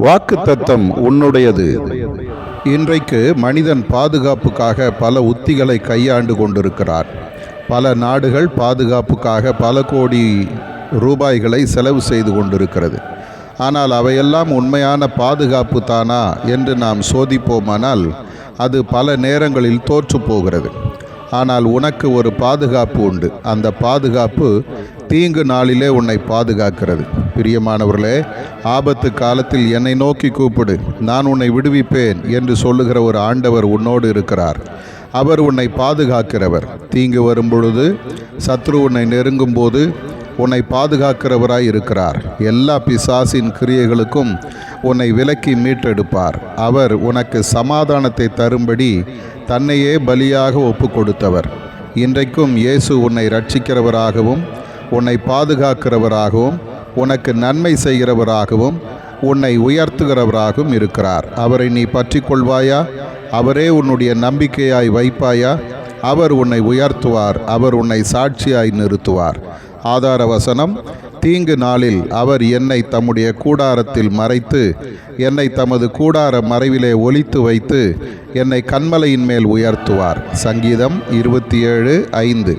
வாக்குத்தத்தம் உன்னுடையது. இன்றைக்கு மனிதன் பாதுகாப்புக்காக பல உத்திகளை கையாண்டு கொண்டிருக்கிறார். பல நாடுகள் பாதுகாப்புக்காக பல கோடி ரூபாய்களை செலவு செய்து கொண்டிருக்கிறது. ஆனால் அவையெல்லாம் உண்மையான பாதுகாப்பு தானா என்று நாம் சோதிப்போமானால் அது பல நேரங்களில் தோற்று போகிறது. ஆனால் உனக்கு ஒரு பாதுகாப்பு உண்டு. அந்த பாதுகாப்பு தீங்கு நாளிலே உன்னை பாதுகாக்கிறது. பிரியமானவர்களே, ஆபத்து காலத்தில் என்னை நோக்கி கூப்பிடு, நான் உன்னை விடுவிப்பேன் என்று சொல்லுகிற ஒரு ஆண்டவர் உன்னோடு இருக்கிறார். அவர் உன்னை பாதுகாக்கிறவர். தீங்கு வரும்பொழுது, சத்ரு உன்னை நெருங்கும் போது உன்னை பாதுகாக்கிறவராய் இருக்கிறார். எல்லா பிசாசின் கிரியைகளுக்கும் உன்னை விலக்கி மீட்டெடுப்பார். அவர் உனக்கு சமாதானத்தை தரும்படி தன்னையே பலியாக ஒப்பு கொடுத்தவர். இன்றைக்கும் இயேசு உன்னை ரட்சிக்கிறவராகவும் உன்னை பாதுகாக்கிறவராகவும் உனக்கு நன்மை செய்கிறவராகவும் உன்னை உயர்த்துகிறவராகவும் இருக்கிறார். அவரை நீ பற்றி கொள்வாயா? அவரே உன்னுடைய நம்பிக்கையாய் வைப்பாயா? அவர் உன்னை உயர்த்துவார். அவர் உன்னை சாட்சியாய் நிறுத்துவார். ஆதார வசனம்: தீங்கு நாளில் அவர் என்னை தம்முடைய கூடாரத்தில் மறைத்து, என்னை தமது கூடார மறைவிலே ஒளித்து வைத்து, என்னை கன்மலையின் மேல் உயர்த்துவார். சங்கீதம் 27:5.